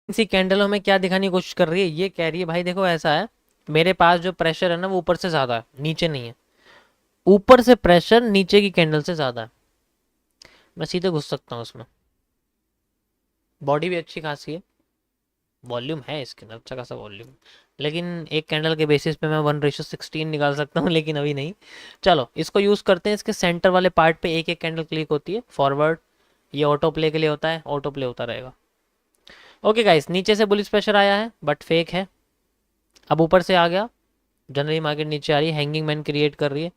सी कैंडलों में क्या दिखाने की कोशिश कर रही है, ये कह रही है भाई देखो ऐसा है, मेरे पास जो प्रेशर है ना वो ऊपर से ज्यादा है, नीचे नहीं है। ऊपर से प्रेशर नीचे की कैंडल से ज्यादा है, मैं सीधे घुस सकता हूँ उसमें। बॉडी भी अच्छी खासी है, वॉल्यूम है इसके अंदर अच्छा खासा वॉल्यूम। लेकिन एक कैंडल के बेसिस पे मैं 1:16 निकाल सकता हूँ, लेकिन अभी नहीं। चलो इसको यूज करते हैं। इसके सेंटर वाले पार्ट पे एक एक कैंडल क्लिक होती है फॉरवर्ड, ये ऑटो प्ले के लिए होता है, ऑटो प्ले होता रहेगा। ओके गाइस, नीचे से बुलिश प्रेशर आया है बट फेक है। अब ऊपर से आ गया, जनरली मार्केट नीचे आ रही है, हैंगिंग मैन क्रिएट कर रही है।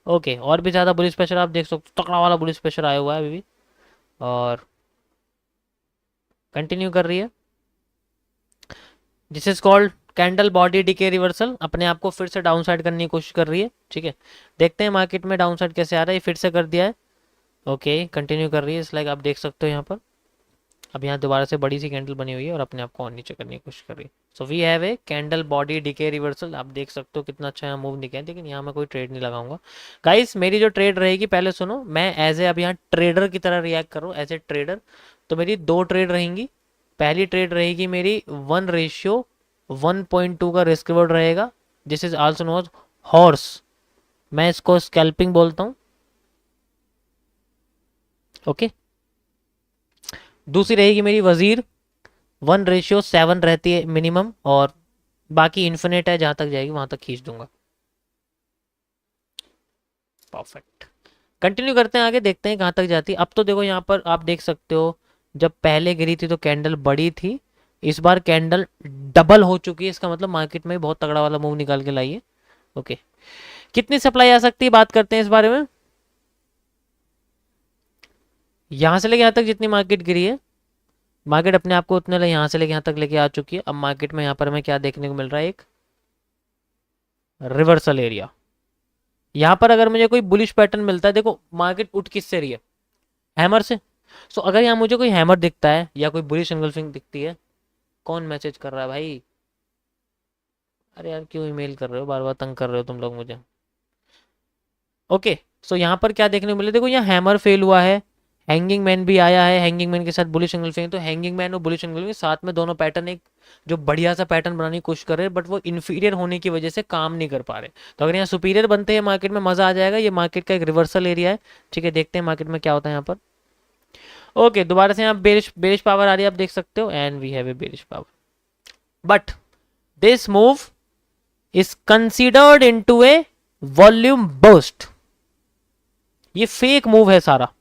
ओके, और भी ज़्यादा बुलिश प्रेशर आप देख सकते हो, तगड़ा वाला बुलिश प्रेशर आया हुआ है अभी भी, और कंटिन्यू कर रही है। This is called candle body decay reversal, अपने आप को फिर से डाउन साइड करने की कोशिश कर रही है। ठीक है, देखते हैं मार्केट में डाउन साइड कैसे आ रहा है। फिर से कर दिया है, ओके कंटिन्यू कर रही है। इस लाइक आप देख सकते हो यहाँ पर, अब यहाँ दोबारा से बड़ी सी कैंडल बनी हुई है और अपने आप को और नीचे करने की कोशिश कर रही है। So we have a candle body decay reversal, आप देख सकते हो कितना अच्छा यहाँ मूव दिखा है। लेकिन यहाँ मैं कोई ट्रेड नहीं लगाऊंगा गाइस। मेरी जो ट्रेड रहेगी, पहले सुनो, मैं एज ए अब यहाँ ट्रेडर की तरह रिएक्ट कर रहा हूँ, एज ए ट्रेडर। तो मेरी दो ट्रेड रहेंगी। पहली ट्रेड रहेगी मेरी 1:1.2 का रिस्क रिवॉर्ड रहेगा, this is also known horse, मैं इसको स्कैल्पिंग बोलता हूँ। ओके, दूसरी रहेगी मेरी वजीर, 1:7 रहती है मिनिमम, और बाकी इन्फिनेट है, जहां तक जाएगी वहां तक खींच दूंगा। परफेक्ट, कंटिन्यू करते हैं आगे, देखते हैं कहाँ तक जाती है। अब तो देखो यहाँ पर आप देख सकते हो, जब पहले गिरी थी तो कैंडल बड़ी थी, इस बार कैंडल डबल हो चुकी है। इसका मतलब मार्केट में बहुत तगड़ा वाला मूव निकाल के लाई है। ओके, कितनी सप्लाई आ सकती है बात करते हैं इस बारे में। यहाँ से लेके यहाँ तक जितनी मार्केट गिरी है, मार्केट अपने आप को उतने यहाँ से लेके यहाँ तक लेके आ चुकी है। अब मार्केट में यहाँ पर हमें क्या देखने को मिल रहा है, एक रिवर्सल एरिया। यहाँ पर अगर मुझे कोई बुलिश पैटर्न मिलता है, देखो मार्केट उठ किससे रही है, हैमर से। सो अगर यहाँ मुझे कोई हैमर दिखता है या कोई बुलिश एंगल्फिंग दिखती है, कौन मैसेज कर रहा है भाई, अरे यार क्यों ईमेल कर रहे हो, बार बार तंग कर रहे हो तुम लोग मुझे। ओके, सो यहाँ पर क्या देखने को मिले, देखो यहाँ हैमर फेल हुआ है, हैंगिंग मैन भी आया है, हैंगिंग मैन के साथ बुलिश एंगल्फिंग। तो हैंगिंग मैन और बुलिश एंगल्फिंग साथ में दोनों पैटर्न एक जो बढ़िया सा पैटर्न बनाने की कोशिश कर रहे हैं, बट वो इन्फीरियर होने की वजह से काम नहीं कर पा रहे। तो अगर यहाँ सुपीरियर बनते हैं मार्केट में, मजा आ जाएगा। ये मार्केट का एक रिवर्सल एरिया है। ठीक है, देखते हैं मार्केट में क्या होता है यहाँ पर। ओके, दोबारा से यहाँ बेरिश बेरिश पावर आ रही है, आप देख सकते हो, and we have a bearish power, but this move is considered into a volume boost. ये फेक मूव है सारा,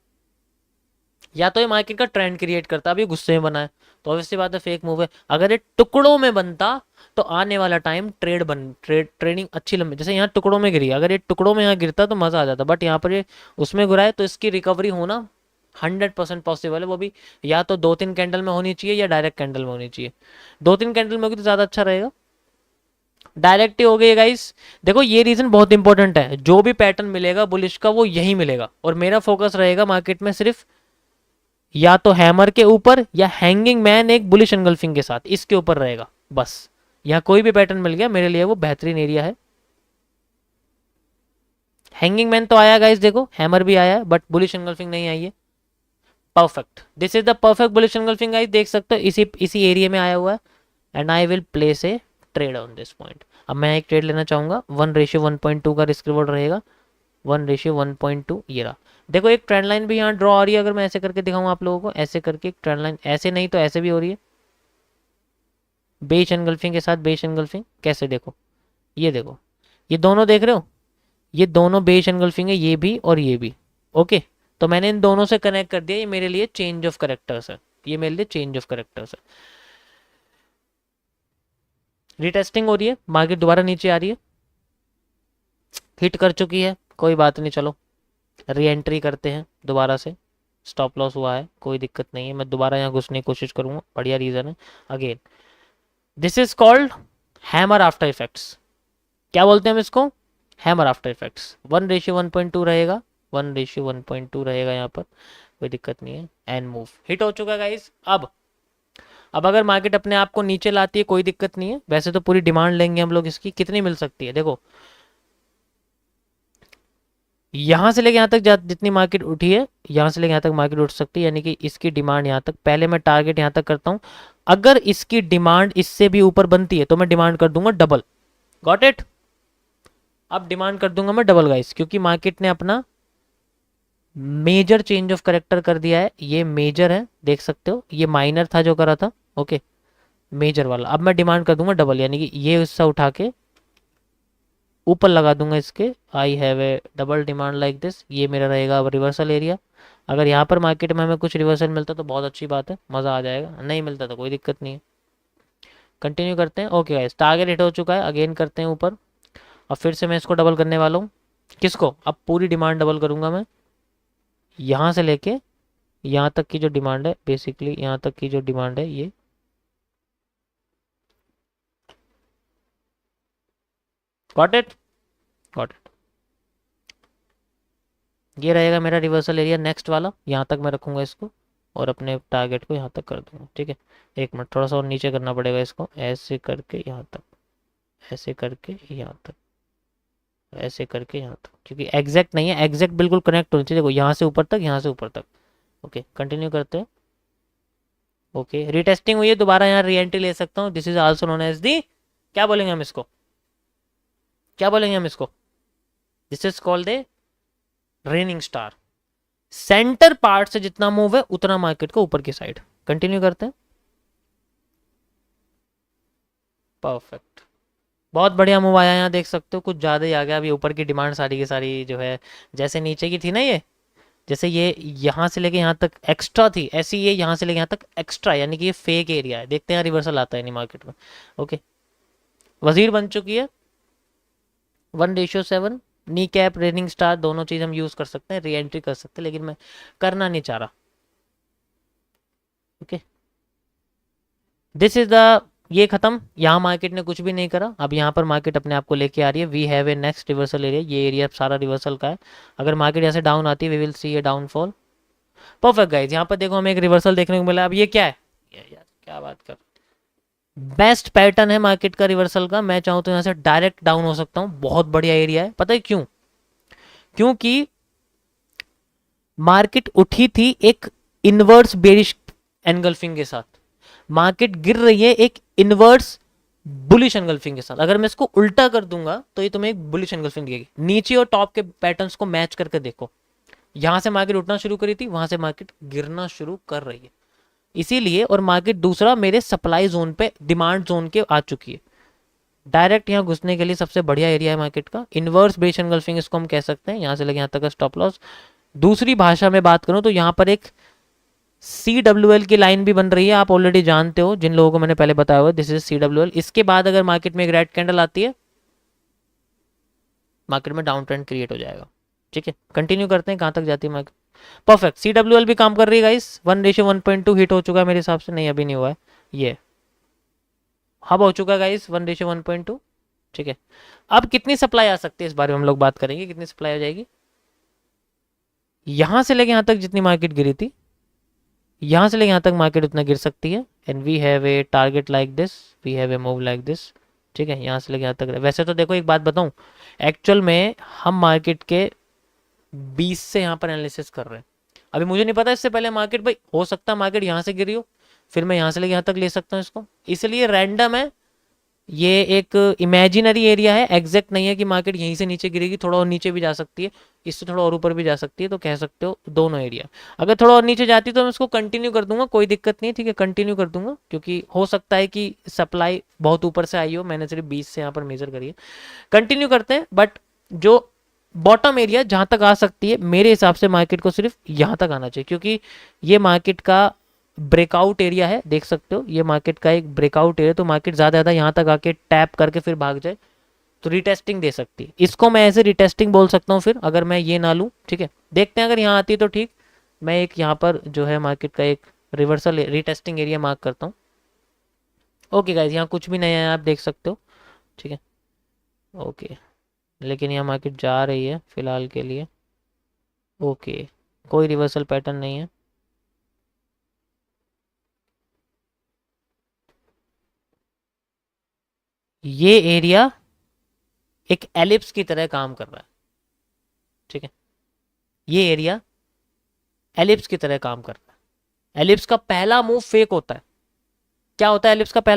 या तो ये मार्केट का ट्रेंड क्रिएट करता, अभी गुस्से में बना है तो ऑब्वियसली बात है फेक मूव है। अगर ये टुकड़ों में बनता तो आने वाला टाइम ट्रेडिंग अच्छी लंबी, जैसे यहाँ टुकड़ों में गिरी, अगर ये टुकड़ों में यहाँ गिरता तो मजा आ जाता, बट यहाँ पर ये उसमें गिरा है, तो इसकी रिकवरी होना 100% पॉसिबल है। वो भी या तो 2-3 कैंडल में होनी चाहिए या डायरेक्ट कैंडल में होनी चाहिए। 2-3 कैंडल में होगी तो ज्यादा अच्छा रहेगा, डायरेक्ट ही हो गई गाइस। देखो ये रीजन बहुत इंपॉर्टेंट है, जो भी पैटर्न मिलेगा बुलिश का वो यही मिलेगा, और मेरा फोकस रहेगा मार्केट में सिर्फ या तो हैमर के ऊपर या हैंगिंग मैन एक बुलिश एंगल्फिंग के साथ, इसके ऊपर रहेगा बस। यहाँ कोई भी पैटर्न मिल गया मेरे लिए वो बेहतरीन एरिया है। हैंगिंग मैन तो आया गाइस, देखो हैमर भी आया है, बट बुलिश एंगल्फिंग नहीं आई है। Perfect, this is the perfect bullish engulfing guys, देख सकते हो इसी एरिया में आया हुआ है। And I will place a trade on this point. अब मैं एक ट्रेड लेना चाहूंगा, 1:1.2 का रिस्क रिवॉर्ड रहेगा, 1:1.2 ये रहा। देखो एक ट्रेंड लाइन भी यहाँ ड्रॉ आ रही है, अगर मैं ऐसे करके दिखाऊं आप लोगों को, ऐसे करके एक ट्रेंड लाइन, ऐसे नहीं तो ऐसे भी हो रही है, बेच एनगल्फिंग के साथ बेच एनगल्फिंग। कैसे, देखो ये देखो, ये दोनों देख रहे हो, ये दोनों बेच एनगल्फिंग है, ये भी और ये भी। ओके, तो मैंने इन दोनों से कनेक्ट कर दिया, ये मेरे लिए चेंज ऑफ करेक्टर्स है, ये मेरे लिए चेंज ऑफ करेक्टर्स है। रिटेस्टिंग हो रही है, मार्केट दोबारा नीचे आ रही है, हिट कर चुकी है, कोई बात नहीं, चलो री एंट्री करते हैं दोबारा से। स्टॉप लॉस हुआ है, कोई दिक्कत नहीं है, मैं दोबारा यहाँ घुसने की कोशिश करूंगा, बढ़िया रीजन है। Again this is called hammer after effects. क्या बोलते हैं हम इसको, हैमर आफ्टर इफेक्ट्स। 1:1.2 रहेगा, 1:1.2 रहेगा यहाँ पर, कोई दिक्कत नहीं है। एंड मूव हिट हो चुका है गाइस। अब अगर मार्केट अपने आप को नीचे लाती है कोई दिक्कत नहीं है, वैसे तो पूरी डिमांड लेंगे हम लोग इसकी, कितनी मिल सकती है देखो, यहाँ से लेके यहाँ तक जितनी मार्केट उठी है, यहाँ से लेके यहाँ तक मार्केट उठ सकती है, यानी कि इसकी डिमांड यहाँ तक, पहले मैं टारगेट यहाँ तक करता हूँ। अगर इसकी डिमांड इससे भी ऊपर बनती है तो मैं डिमांड कर दूंगा डबल। Got it. अब डिमांड कर दूंगा मैं डबल गाइस, क्योंकि मार्केट ने अपना मेजर चेंज ऑफ करेक्टर कर दिया है। ये मेजर है, देख सकते हो, ये माइनर था जो करा था, ओके, मेजर वाला। अब मैं डिमांड कर दूंगा डबल, यानी कि ये हिस्सा उठा के ऊपर लगा दूंगा इसके। I have A double demand like this. ये मेरा रहेगा अब रिवर्सल एरिया। अगर यहाँ पर मार्केट में हमें कुछ रिवर्सल मिलता तो बहुत अच्छी बात है, मज़ा आ जाएगा, नहीं मिलता तो कोई दिक्कत नहीं है। कंटिन्यू करते हैं। ओके गाइस, टारगेट हिट हो चुका है, अगेन करते हैं ऊपर। और फिर से मैं इसको डबल करने वाला हूँ। किसको? अब पूरी डिमांड डबल करूँगा मैं, यहाँ से लेके यहाँ तक की जो डिमांड है, बेसिकली यहाँ तक की जो डिमांड है ये, गॉट इट, गॉट इट। ये रहेगा मेरा रिवर्सल एरिया नेक्स्ट वाला, यहाँ तक मैं रखूँगा इसको और अपने टारगेट को यहाँ तक कर दूँगा, ठीक है। एक मिनट, थोड़ा सा और नीचे करना पड़ेगा इसको, ऐसे करके यहाँ तक, ऐसे करके यहाँ तक, ऐसे करके यहाँ तक, क्योंकि एग्जैक्ट नहीं है, एग्जैक्ट बिल्कुल कनेक्ट होनी चाहिए। देखो यहाँ से ऊपर तक, यहाँ से ऊपर तक। ओके, कंटिन्यू करते हैं। ओके, रीटेस्टिंग हुई है, दोबारा यहाँ री एंट्री ले सकता हूँ। This is also known as the, क्या बोलेंगे हम इसको, क्या बोलेंगे हम इसको, this is called the raining star. Center part से जितना मूव है उतना मार्केट को ऊपर की साइड। कंटिन्यू करते हैं। परफेक्ट, बहुत बढ़िया मूव आया, यहाँ देख सकते हो कुछ ज़्यादा ही आ गया। अभी ऊपर की डिमांड सारी की सारी जो है, जैसे नीचे की थी ना ये, जैसे ये यहाँ से लेके यहाँ तक एक्स्ट्रा थी, ऐसी ये यहाँ से लेके यहाँ तक एक्स्ट्रा, यानी कि ये फेक एरिया है। देखते हैं रिवर्सल आता है नहीं मार्केट में। ओके, वजीर बन चुकी है 1:7। नी कैप, रेनिंग स्टार, दोनों चीज़ हम यूज़ कर सकते हैं, री एंट्री कर सकते हैं, लेकिन मैं करना नहीं चाह रहा। ओके, दिस इज द, ये खत्म। यहाँ मार्केट ने कुछ भी नहीं करा, अब यहाँ पर मार्केट अपने आप को लेके आ रही है। We have a next reversal area, ये एरिया सारा रिवर्सल का है। अगर मार्केट यहाँ से डाउन आती है, we will see a downfall. Perfect guys, यहाँ पर देखो हमें एक रिवर्सल देखने को मिला। अब ये क्या है यार, क्या बात कर, बेस्ट पैटर्न है मार्केट का रिवर्सल का। मैं चाहूँ तो यहाँ से डायरेक्ट डाउन हो सकता हूँ, बहुत बढ़िया एरिया है। पता है क्यों? क्योंकि मार्केट उठी थी एक इनवर्स बेरिश एनगल्फिंग के साथ, मार्केट गिर रही है एक इनवर्स बुलिश एनगल्फिंग के साथ। अगर मैं इसको उल्टा कर दूंगा तो ये तुम्हें एक बुलिश एनगल्फिंग देगी। नीचे और टॉप के पैटर्न्स को मैच करके देखो, यहां से मार्केट उठना शुरू करी थी, वहां से मार्केट गिरना शुरू कर रही है, इसीलिए। और मार्केट दूसरा मेरे सप्लाई जोन पे, डिमांड जोन के आ चुकी है। डायरेक्ट यहाँ घुसने के लिए सबसे बढ़िया एरिया है मार्केट का, इनवर्स बेरिश एनगल्फिंग इसको हम कह सकते हैं। यहाँ से लेके यहाँ तक का स्टॉप लॉस। दूसरी भाषा में बात करूं तो यहाँ पर एक CWL की लाइन भी बन रही है, आप ऑलरेडी जानते हो, जिन लोगों को मैंने पहले बताया हुआ, दिस इज CWL। इसके बाद अगर मार्केट में एक रेड कैंडल आती है, मार्केट में डाउन ट्रेंड क्रिएट हो जाएगा, ठीक है। कंटिन्यू करते हैं, कहाँ तक जाती है मार्केट। परफेक्ट, CWL भी काम कर रही है गाइस। 1:1.2 हिट हो चुका है मेरे हिसाब से, नहीं अभी नहीं हुआ है, ये हब हो चुका है गाइस 1:1.2, ठीक है। अब कितनी सप्लाई आ सकती है इस बारे में हम लोग बात करेंगे, कितनी सप्लाई आ जाएगी। यहां से लेके यहां तक जितनी मार्केट गिरी थी, यहाँ से लेके यहाँ तक मार्केट उतना गिर सकती है। And we have a target like this, we have a move like this, ठीक है। यहाँ से लेके यहाँ तक। वैसे तो देखो एक बात बताऊँ, एक्चुअल में हम मार्केट के 20 से यहाँ पर एनालिसिस कर रहे हैं। अभी मुझे नहीं पता, इससे पहले मार्केट, भाई हो सकता है मार्केट यहाँ से गिरी हो, फिर मैं यहाँ से लेके यहाँ तक ले सकता हूँ इसको, इसलिए रैंडम है। ये एक इमेजिनरी एरिया है, एग्जैक्ट नहीं है कि मार्केट यहीं से नीचे गिरेगी, थोड़ा और नीचे भी जा सकती है, इससे थोड़ा और ऊपर भी जा सकती है, तो कह सकते हो दोनों एरिया। अगर थोड़ा और नीचे जाती तो मैं इसको कंटिन्यू कर दूंगा, कोई दिक्कत नहीं, ठीक है, कंटिन्यू कर दूंगा, क्योंकि हो सकता है कि सप्लाई बहुत ऊपर से आई हो, मैंने सिर्फ 20 से यहाँ पर मेजर करी है। कंटिन्यू करते हैं, बट जो बॉटम एरिया जहाँ तक आ सकती है, मेरे हिसाब से मार्केट को सिर्फ यहाँ तक आना चाहिए, क्योंकि ये मार्केट का ब्रेकआउट एरिया है, देख सकते हो, ये मार्केट का एक ब्रेकआउट एरिया। तो मार्केट ज़्यादा ज़्यादा यहाँ तक आके टैप करके फिर भाग जाए तो रिटेस्टिंग दे सकती है, इसको मैं ऐसे रिटेस्टिंग बोल सकता हूँ। फिर अगर मैं ये ना लूँ, ठीक है, देखते हैं, अगर यहाँ आती है तो ठीक, मैं एक यहाँ पर जो है मार्केट का एक रिवर्सल रिटेस्टिंग एरिया मार्क करता हूँ। ओके गाइज, यहाँ कुछ भी नहीं है, आप देख सकते हो, ठीक है। ओके, लेकिन यहाँ मार्केट जा रही है फिलहाल के लिए। ओके, कोई रिवर्सल पैटर्न नहीं है। ये एरिया एक एलिप्स की तरह काम कर रहा है, ठीक है। ये एरिया एलिप्स की तरह काम करता है। एलिप्स का पहला मूव फेक होता है। क्या होता है एलिप्स का पहला